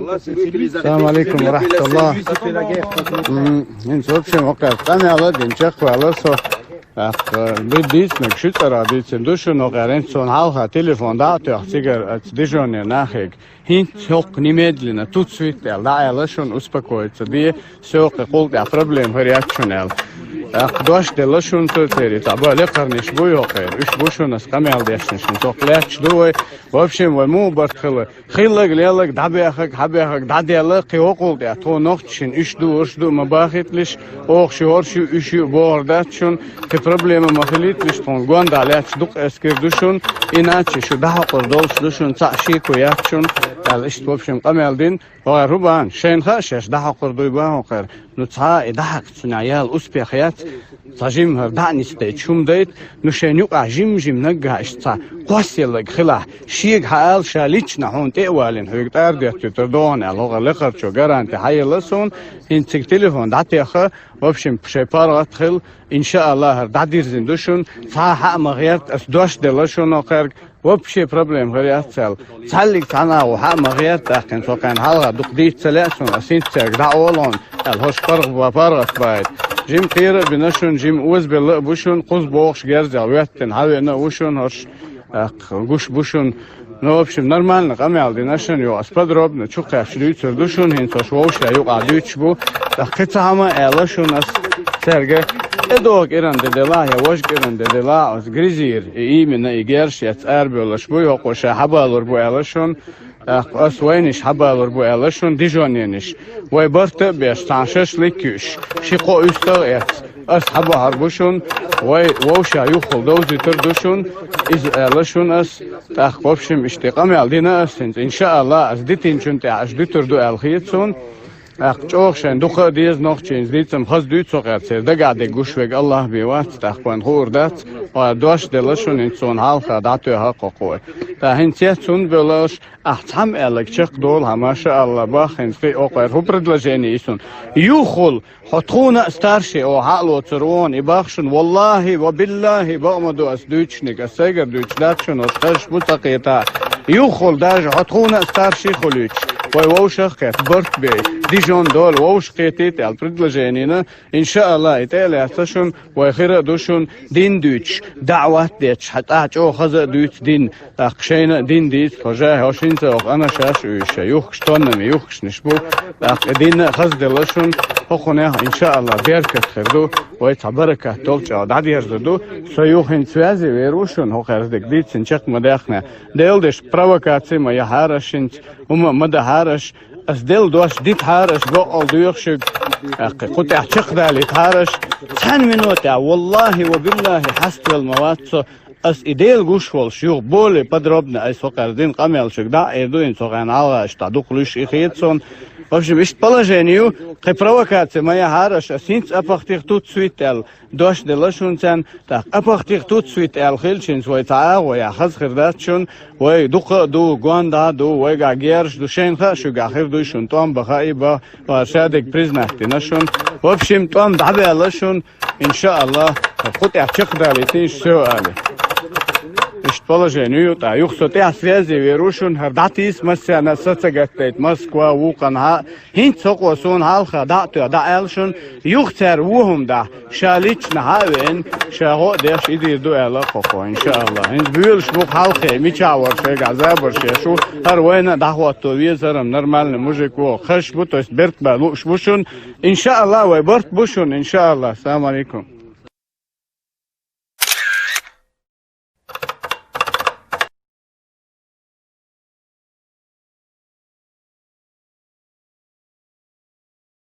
السلام عليكم ورحمة الله. انت وبشم وقت انا على دين شخ وعلى صو بديت نكشت راديت دوشو نوغرين سون هالها تليفون دا تحسيجر ديجونير ناخيك هين سوق نيميدلنا توتسويت دا علشون успокоиться دي سوق قول دا проблем هرياتشونال دوش دلشون تري تابا لقرنش بو يوقير اش بوشون اس قمال ديشنش توقلاش دوي وبشم ومو برتخل خيلق ليلق دابيخك حبيخك داديلق قيوقول دا تو نوختشن اش دو مباخيتلش اوخ شورشو اش بورداتشون проблема махлитлиш тон гондаляч дук эскердушун иначе шу дахор долшдушун цашику якчун алиш в общем камелдин ва рубан шенха шеш дахор дуйба охер ну ца идах цуняял успехят цажим данисте чумдейт ну шеню ажим нагаш ца قاسيلك خلا شيك حال شاليچنا هون تيوالين هيكتار ديت تردون الوغ لخرچو garanti hayırlısın intik telefon datyaxı в общем شيبار ادخل ان شاء الله داديرزين دوشون صح مغيرت اس دوش دلشون اخر وبشي بروبليم غيرت سال صالك تانا وها مغيرت اخن سو كان حلقه دقديت سلاسون اسين تاك داولون الهوش فرق وفرق بايت جيم خير بنشون جيم اوز بل بوشون قوز بوخش جرزا ويتن هاوينا وشون هوش гуш бушун ну в общем нормально камелди нашен ё аспадробно чукашли цурдушун хинтош воуша ё адючбу тахцама элашун ас серге эдог иранде дела я вош иранде дела аз гризир именно игерш яц арбелаш бу ё коша хабалор бу элашун ас вайниш хабалор бу элашун дижонениш вай барта беш таншаш ликюш шиқо үстагет as haba harbuşun ve vavşa yuxul dozi turduşun iz alışun as taxbobşim iştiqam aldina asins inşallah az ditin çünte az diturdu alxiyetsun aqçoqşen duqa diz noqçins ditsam xaz düt soqatser da gade gushveg Allah biwat taxban xurdat va dosh delashun inson halqa datu haqoqoy ta hinsetsun velosh ahtam elekchik dol hamasha Allah baxin fi oqer hu предложение isun yuxul xotxuna starshi o halo tsron ibaxshun wallahi wa billahi ba'madu asduchnik asagar duchlatshun ostash mutaqita yuxul daj xotxuna starshi khuluch وي ووشخ برت بي ديجون دول ووش قيتيت على предложение ان شاء الله ايتالي اتشون وخير دوشون دين دوتش دعوات ديتش حتى جو خز دوت دين تاقشين دين ديت فجاه هوشينت انا شاش وش يوخشتون يوخش نشبو دين خز دلشون اخونه ان شاء الله بيركت خردو ويتبركه تولج عادي يردو سيوخن سوازي ويروشون هو خرزدك ديت سنشق مداخنا ديلدش بروكاتسي ما يهارشنت وما مدهارش as del dosh dit harish go al duyoshig قلت احشق ذلك هارش 10 minute والله وبالله حسب المواد as ideel gushvol shug bole подробно ай сокардин камелшиг да эрдуин соган ала штаду клуш ихетсон в общем ist положению к провокации моя хараш синц апахтих тут суител дош делашунцан так апахтих тут суител хилчин свойта ва я хаз хирдатшун ва дуqa ду гонда ду ва гагерш ду шенха шуга хирдушун том бахай ба шадик признахти нашун в общем том дабелашун иншаллах قلت احشق ذلك شو قال ist положению та юхсоте связи верушун хардатис масяна сацагатет Москва вуканха хинцоқосон халха дату да элшун юхтер вухумда шалична хавен шаго деш идирду ала қоқо иншаллах ин бюлш бук халхе мичавар шегазабар шешу har война дахвато везерам нормальный мужик во хаш бу то есть берт балуш бушун иншаллах вай борт бушун иншаллах. Ассаламу алейкум.